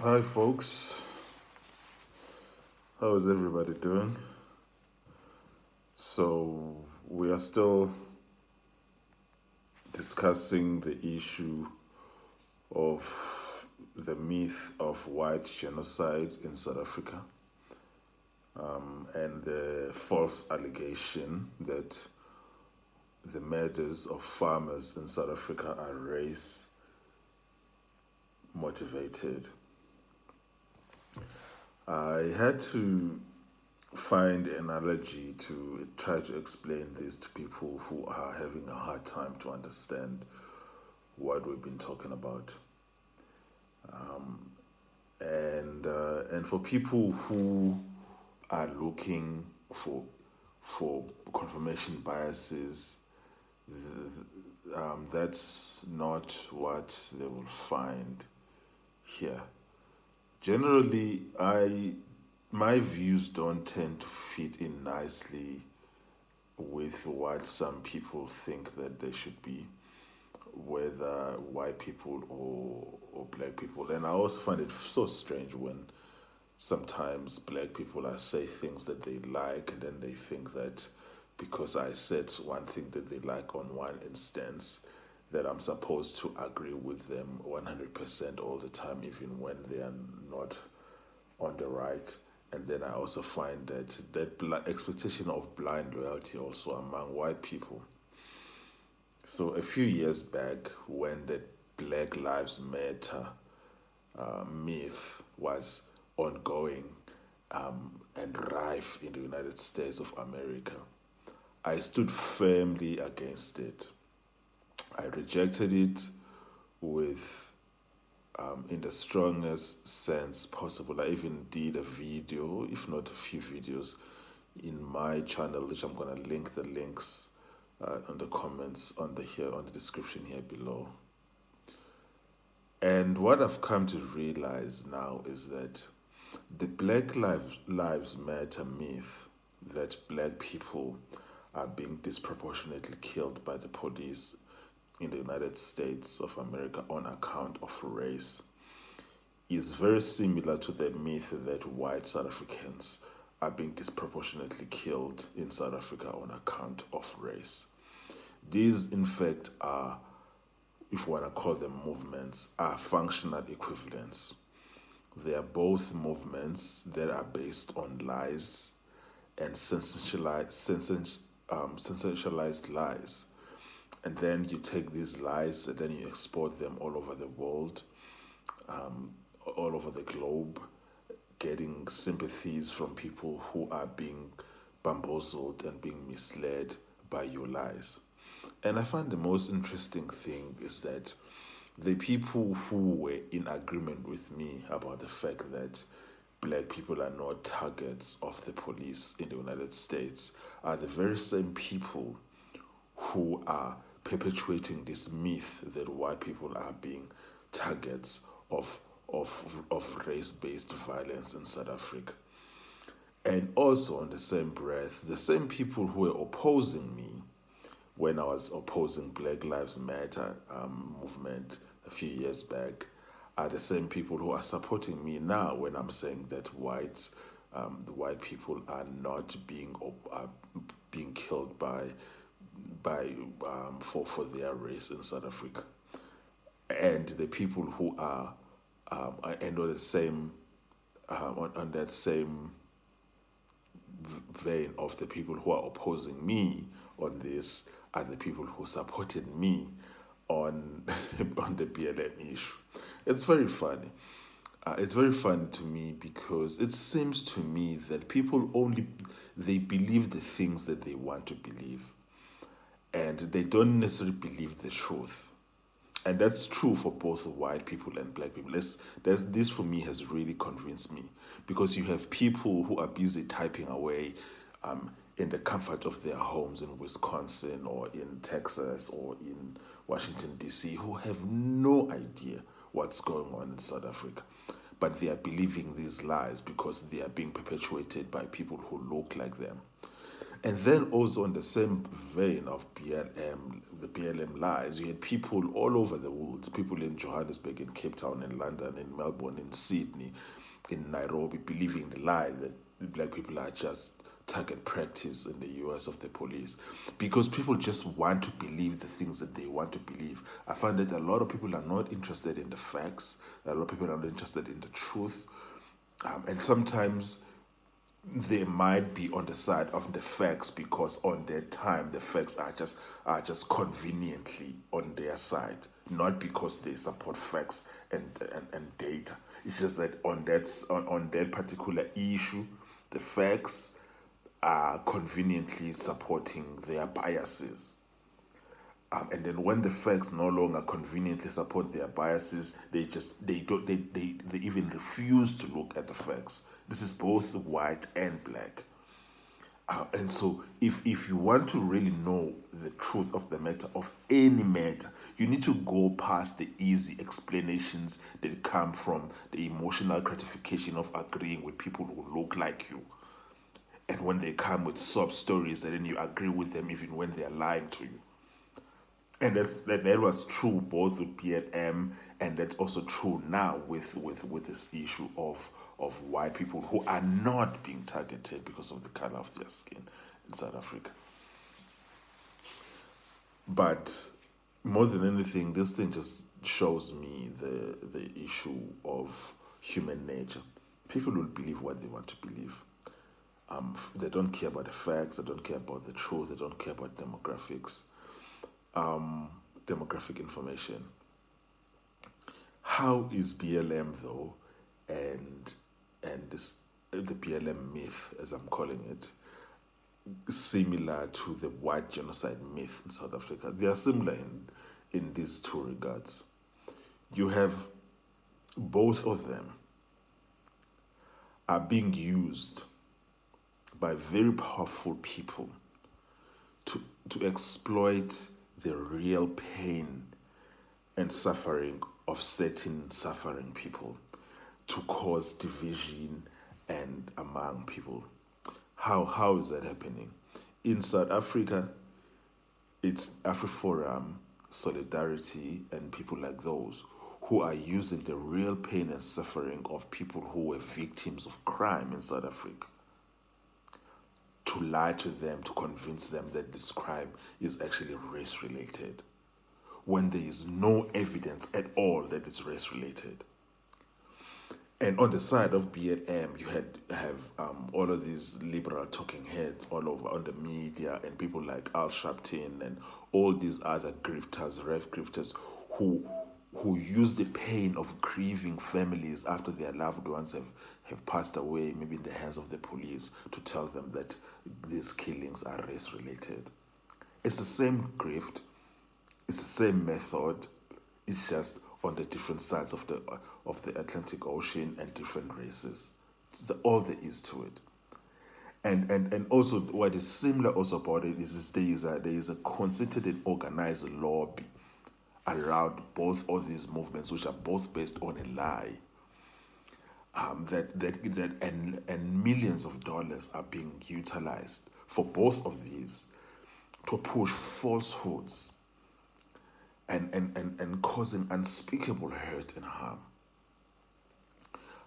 Hi, folks. How is everybody doing? So, we are still discussing the issue of the myth of white genocide in South Africa and the false allegation that the murders of farmers in South Africa are race motivated. I had to find an analogy to try to explain this to people who are having a hard time to understand what we've been talking about. And for people who are looking for confirmation biases, that's not what they will find here. Generally, my views don't tend to fit in nicely with what some people think that they should be, whether white people or black people. And I also find it so strange when sometimes black people say things that they like, and then they think that because I said one thing that they like on one instance, that I'm supposed to agree with them 100% all the time, even when they are not on the right. And then I also find that expectation of blind loyalty also among white people. So a few years back, when the Black Lives Matter myth was ongoing and rife in the United States of America, I stood firmly against it. I rejected it with in the strongest sense possible. I even did a video, if not a few videos, in my channel, which I'm gonna link the links on the comments on the description here below. And what I've come to realize now is that the Lives Matter myth, that black people are being disproportionately killed by the police in the United States of America on account of race, is very similar to the myth that white South Africans are being disproportionately killed in South Africa on account of race. These, in fact, are, if we want to call them movements, are functional equivalents. They are both movements that are based on lies and sensationalized lies. And then you take these lies and then you export them all over the world, all over the globe, getting sympathies from people who are being bamboozled and being misled by your lies. And I find the most interesting thing is that the people who were in agreement with me about the fact that black people are not targets of the police in the United States are the very same people who are perpetuating this myth that white people are being targets of race-based violence in South Africa. And also, on the same breath, the same people who were opposing me when I was opposing Black Lives Matter movement a few years back are the same people who are supporting me now when I'm saying that the white people are not being killed for their race in South Africa, and the people who are and on the same on that same vein of the people who are opposing me on this are the people who supported me on on the BLM issue. It's very funny. It's very funny to me because it seems to me that people they believe the things that they want to believe, and they don't necessarily believe the truth. And that's true for both white people and black people. This for me has really convinced me, because you have people who are busy typing away in the comfort of their homes in Wisconsin or in Texas or in Washington, D.C., who have no idea what's going on in South Africa. But they are believing these lies because they are being perpetuated by people who look like them. And then also on the same vein of BLM, the BLM lies, you had people all over the world, people in Johannesburg, in Cape Town, in London, in Melbourne, in Sydney, in Nairobi, believing the lie that black people are just target practice in the US of the police. Because people just want to believe the things that they want to believe. I find that a lot of people are not interested in the facts, a lot of people are not interested in the truth. And sometimes they might be on the side of the facts because on their time the facts are just conveniently on their side, not because they support facts and data. It's just that on that particular issue, the facts are conveniently supporting their biases. And then when the facts no longer conveniently support their biases, they even refuse to look at the facts. This is both white and black. And so if you want to really know the truth of the matter, of any matter, you need to go past the easy explanations that come from the emotional gratification of agreeing with people who look like you. And when they come with sob stories, and then you agree with them even when they are lying to you. And that was true both with BLM, and that's also true now with this issue of white people who are not being targeted because of the color of their skin in South Africa. But more than anything, this thing just shows me the issue of human nature. People will believe what they want to believe. They don't care about the facts, they don't care about the truth, they don't care about demographics. Demographic information. How is BLM though, and this the BLM myth, as I'm calling it, similar to the White Genocide Myth in South Africa? They are similar in these two regards. You have both of them are being used by very powerful people to exploit the real pain and suffering of certain suffering people, to cause division and among people. How is that happening? In South Africa, it's AfriForum, Solidarity, and people like those who are using the real pain and suffering of people who were victims of crime in South Africa to lie to them, to convince them that this crime is actually race-related, when there is no evidence at all that it's race-related. And on the side of BLM, you have all of these liberal talking heads all over on the media, and people like Al Sharpton and all these other grifters, rev grifters, who use the pain of grieving families after their loved ones have passed away, maybe in the hands of the police, to tell them that these killings are race-related. It's the same grift, it's the same method, it's just on the different sides of the Atlantic Ocean and different races. It's all there is to it. And also what is similar also about it is there is a concerted and organized lobby around both of these movements, which are both based on a lie. And millions of dollars are being utilized for both of these to push falsehoods and causing unspeakable hurt and harm.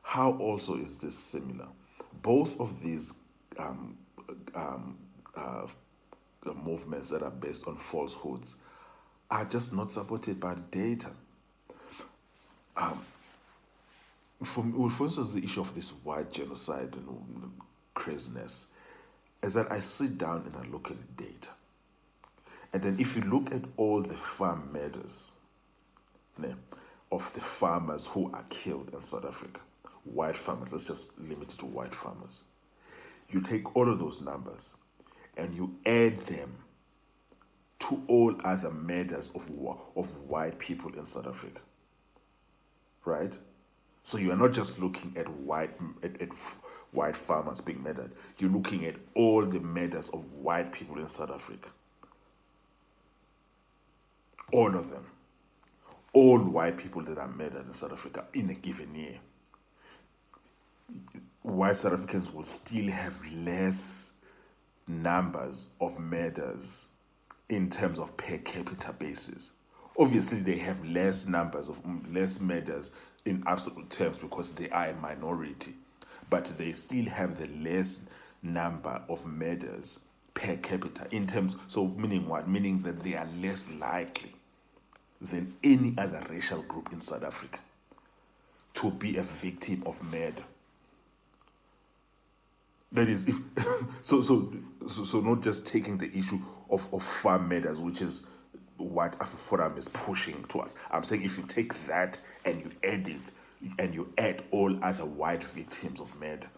How also is this similar? Both of these movements that are based on falsehoods are just not supported by the data. For instance, the issue of this white genocide and craziness is that I sit down and I look at the data. And then if you look at all the farm murders of the farmers who are killed in South Africa, white farmers, let's just limit it to white farmers. You take all of those numbers and you add them to all other murders of white people in South Africa, right? So you are not just looking at white farmers being murdered. You're looking at all the murders of white people in South Africa. All of them. All white people that are murdered in South Africa in a given year. White South Africans will still have less numbers of murders in terms of per capita basis. Obviously, they have less murders in absolute terms because they are a minority, but they still have the less number of murders per capita in terms. So, meaning what? Meaning that they are less likely than any other racial group in South Africa to be a victim of murder. That is, if so not just taking the issue of farm murders, which is what Forum is pushing to us. I'm saying if you take that and you add it, and you add all other white victims of murder,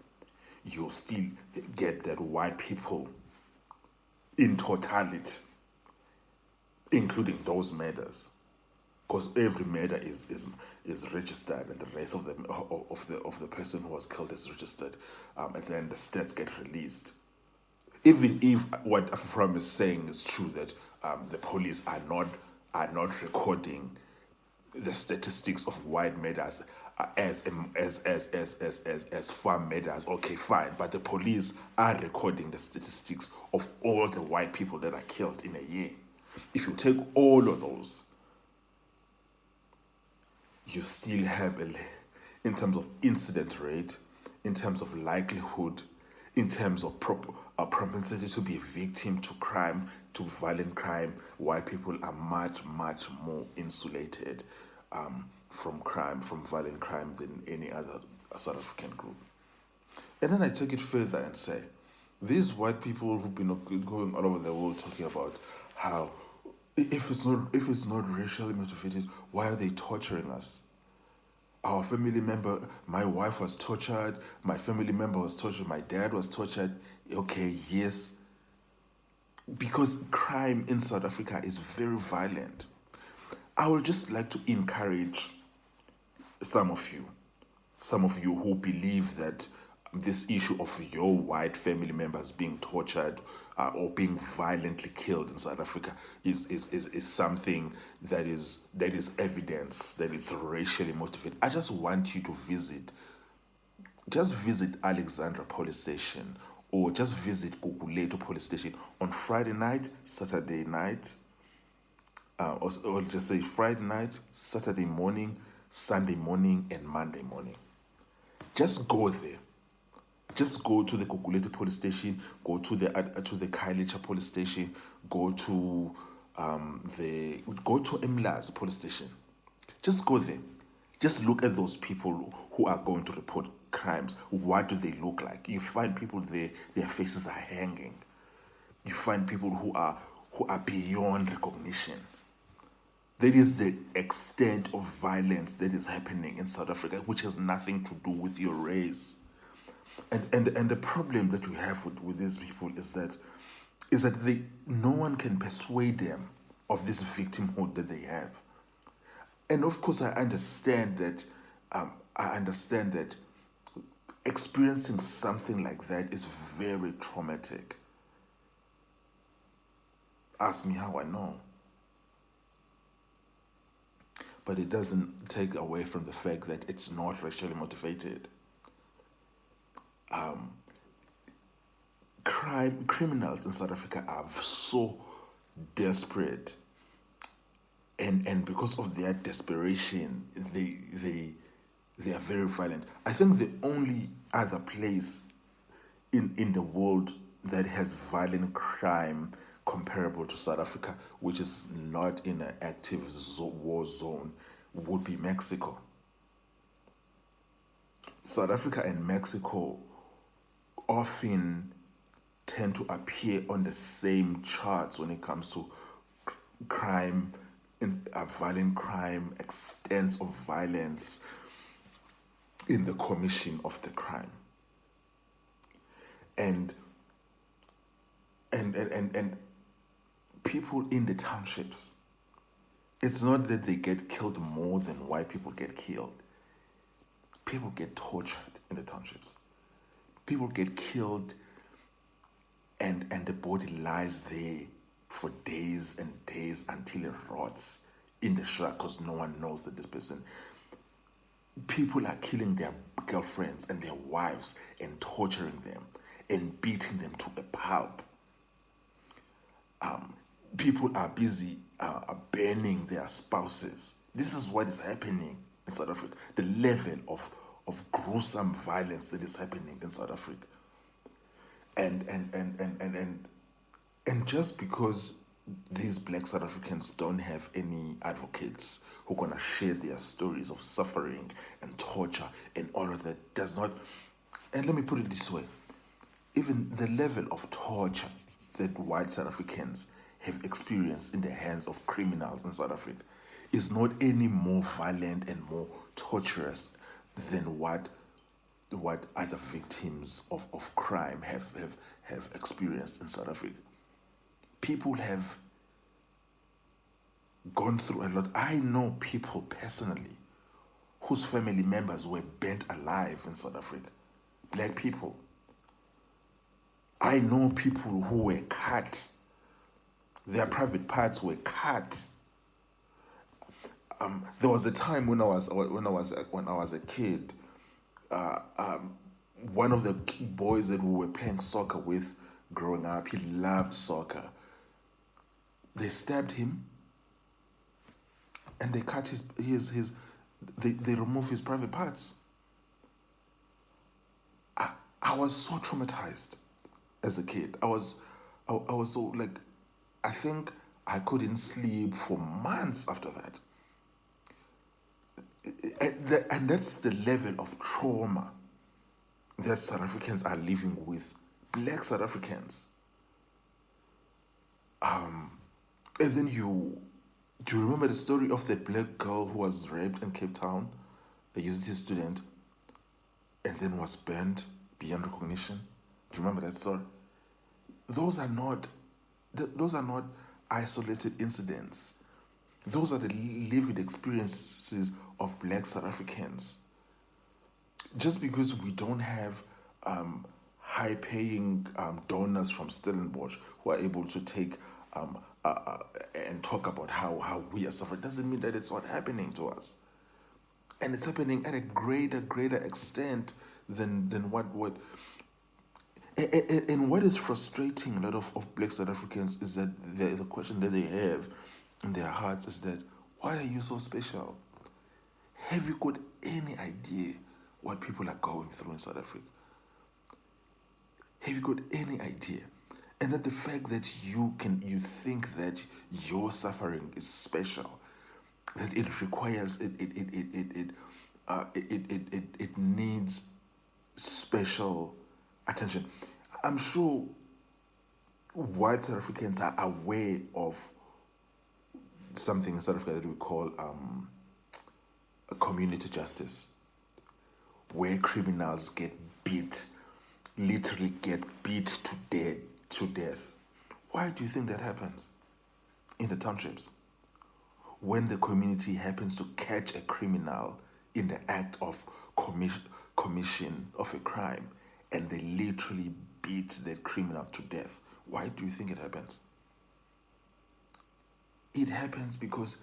you'll still get that white people in totality, including those murders, because every murder is registered, and the rest of the person who was killed is registered, and then the stats get released. Even if what Afram is saying is true, that the police are not recording the statistics of white murders as farm murders, okay, fine, but the police are recording the statistics of all the white people that are killed in a year. If you take all of those, you still have in terms of incident rate, in terms of likelihood, in terms of propensity to be a victim to crime, to violent crime, white people are much, much more insulated from violent crime than any other South African group. And then I take it further and say, these white people who've been going all over the world talking about how if it's not racially motivated, why are they torturing us? Our family member, my wife was tortured, my family member was tortured, my dad was tortured. Okay, yes. Because crime in South Africa is very violent. I would just like to encourage some of you who believe that this issue of your white family members being tortured or being violently killed in South Africa is something that is evidence that it's racially motivated. I just want you to visit Alexandra Police Station, or just visit Guguletu Police Station on Friday night, Saturday night, or just say Friday night, Saturday morning, Sunday morning, and Monday morning. Just go there. Just go to the Guguletu Police Station, go to the Khayelitsha Police Station, go to Emla's Police Station. Just go there. Just look at those people who are going to report crimes. What do they look like? You find people there, their faces are hanging. You find people who are beyond recognition. That is the extent of violence that is happening in South Africa, which has nothing to do with your race. And the problem that we have with these people is that no one can persuade them of this victimhood that they have. And of course, I understand that experiencing something like that is very traumatic. Ask me how I know. But it doesn't take away from the fact that it's not racially motivated. Criminals in South Africa are so desperate, and because of their desperation, they are very violent. I think the only other place in the world that has violent crime comparable to South Africa, which is not in an active war zone, would be Mexico. South Africa and Mexico often tend to appear on the same charts when it comes to crime, violent crime, extents of violence in the commission of the crime. And people in the townships, it's not that they get killed more than white people get killed. People get tortured in the townships. People get killed and the body lies there for days and days until it rots in the shack because no one knows that this person. People are killing their girlfriends and their wives and torturing them and beating them to a pulp People are busy burning their spouses. This is what is happening in South Africa. The level of gruesome violence that is happening in South Africa. And just because these black South Africans don't have any advocates who are gonna share their stories of suffering and torture and all of that does not, and let me put it this way, even the level of torture that white South Africans have experienced in the hands of criminals in South Africa is not any more violent and more torturous than what other victims of crime have experienced in South Africa. People have gone through a lot. I know people personally whose family members were burnt alive in South Africa. Black people. I know people who were cut. Their private parts were cut. There was a time when I was a kid. One of the boys that we were playing soccer with growing up, he loved soccer. They stabbed him, and they cut they removed his private parts. I was so traumatized as a kid. I was so like, I think I couldn't sleep for months after that. And that's the level of trauma that South Africans are living with. Black South Africans. And then do you remember the story of that black girl who was raped in Cape Town, a university student, and then was burned beyond recognition? Do you remember that story? Those are not isolated incidents. Those are the lived experiences of black South Africans. Just because we don't have high-paying donors from Stellenbosch who are able to take and talk about how we are suffering, doesn't mean that it's not happening to us. And it's happening at a greater extent than what. And what is frustrating a lot of black South Africans is that the question that they have in their hearts is that, why are you so special? Have you got any idea what people are going through in South Africa? Have you got any idea? And that the fact that you think that your suffering is special, that it requires it needs special attention. I'm sure white South Africans are aware of something in South Africa that we call community justice, where criminals literally get beat to death. Why do you think that happens in the townships? When the community happens to catch a criminal in the act of commission of a crime, and they literally beat that criminal to death. Why do you think it happens? It happens because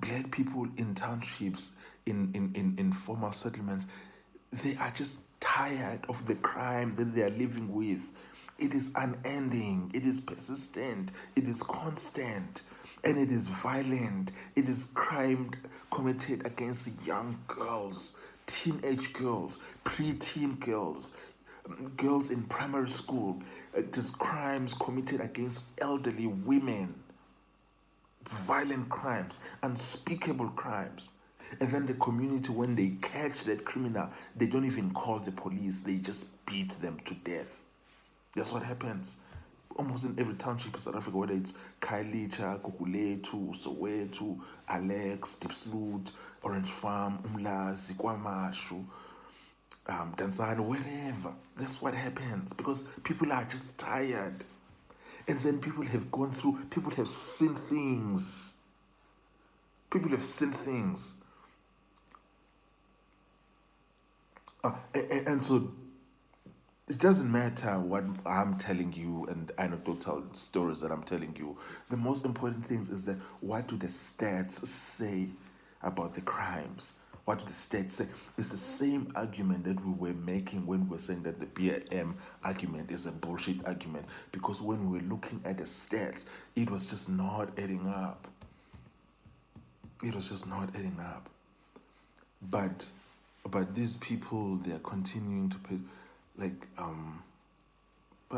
black people in townships, in formal settlements, they are just tired of the crime that they are living with. It is unending, it is persistent, it is constant, and it is violent. It is crime committed against young girls, teenage girls, preteen girls, girls in primary school. It is crimes committed against elderly women. Violent crimes, unspeakable crimes. And then the community, when they catch that criminal, they don't even call the police, they just beat them to death. That's what happens almost in every township in South Africa, whether it's Khayelitsha, Gugulethu, Soweto, Alex, Diepsloot, Orange Farm, Umlazi, KwaMashu, Danzana, wherever. That's what happens because people are just tired. And then people have seen things. People have seen things. And so it doesn't matter what I'm telling you and anecdotal stories that I'm telling you. The most important thing is that what do the stats say about the crimes? What do the states say? It's the same argument that we were making when we were saying that the BLM argument is a bullshit argument. Because when we were looking at the stats, it was just not adding up. It was just not adding up. But these people, they are continuing to pay, but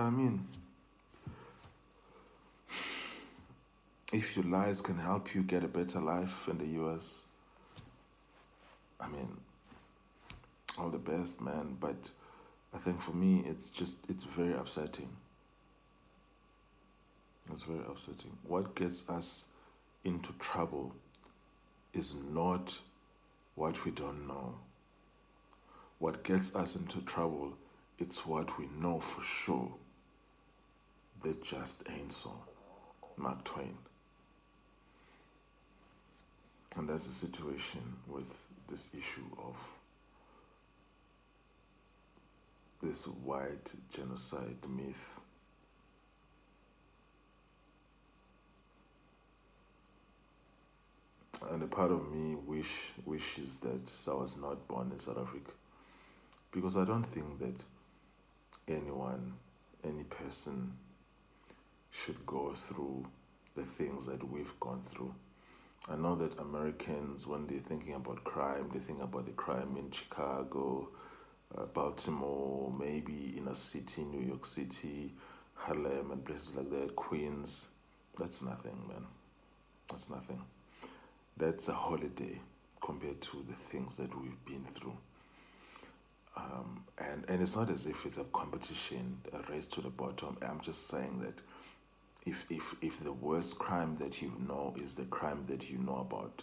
I mean, if your lies can help you get a better life in the US, I mean, all the best, man. But I think for me, it's very upsetting. It's very upsetting. What gets us into trouble is not what we don't know. What gets us into trouble, it's what we know for sure. That just ain't so. Mark Twain. And that's the situation with this issue of this white genocide myth. And a part of me wishes that I was not born in South Africa. Because I don't think that any person should go through the things that we've gone through. I know that Americans, when they're thinking about crime, they think about the crime in Chicago, Baltimore, maybe in a city, New York City, Harlem, and places like that, Queens. That's nothing, man. That's nothing. That's a holiday compared to the things that we've been through. And it's not as if it's a competition, a race to the bottom. I'm just saying that if the worst crime that you know is the crime that you know about,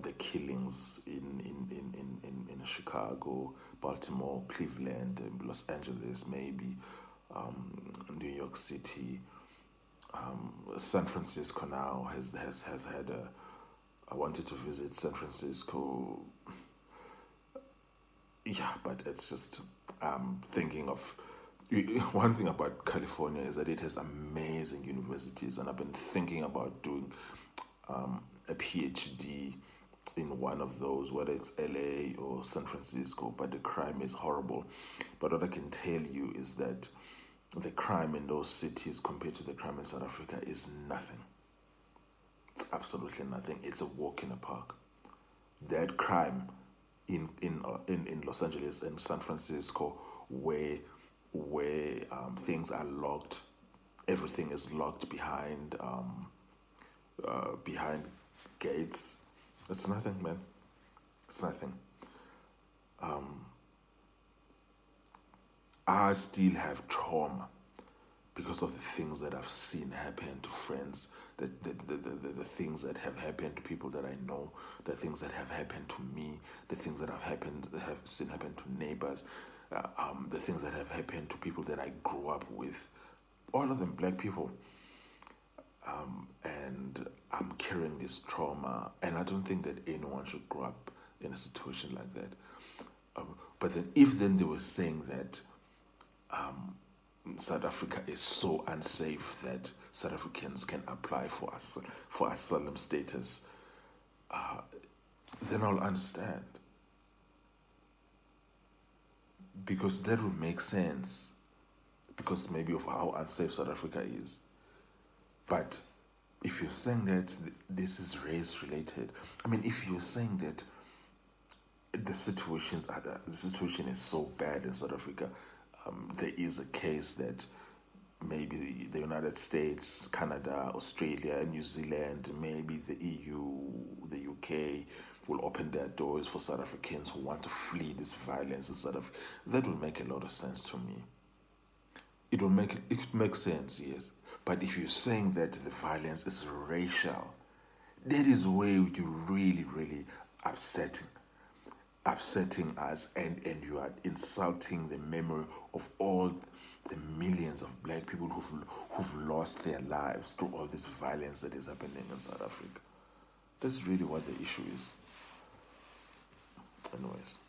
the killings in Chicago, Baltimore, Cleveland, Los Angeles, maybe, New York City, San Francisco now has had a. I wanted to visit San Francisco. Yeah, but it's just thinking of one thing about California is that it has amazing universities, and I've been thinking about doing a PhD in one of those, whether it's LA or San Francisco, but the crime is horrible. But what I can tell you is that the crime in those cities compared to the crime in South Africa is nothing. It's absolutely nothing. It's a walk in the park. That crime in Los Angeles and San Francisco, where things are locked, everything is locked behind gates. It's nothing, man. It's nothing. I still have trauma because of the things that I've seen happen to friends, the things that have happened to people that I know, the things that have happened to me, the things that have seen happen to neighbors, the things that have happened to people that I grew up with, all of them black people. And I'm carrying this trauma, and I don't think that anyone should grow up in a situation like that. But then, if then they were saying that South Africa is so unsafe that South Africans can apply for asylum status, then I'll understand. Because that would make sense, because maybe of how unsafe South Africa is. But if you're saying that this is race related, I mean, if you're saying that the situation is so bad in South Africa, there is a case that maybe the United States, Canada, Australia, New Zealand, maybe the EU, the UK will open their doors for South Africans who want to flee this violence in South Africa. That will make a lot of sense to me. It makes sense, yes. But if you're saying that the violence is racial, that is where you really, really upsetting us, and you are insulting the memory of all the millions of black people who've lost their lives through all this violence that is happening in South Africa. That's really what the issue is. Anyways.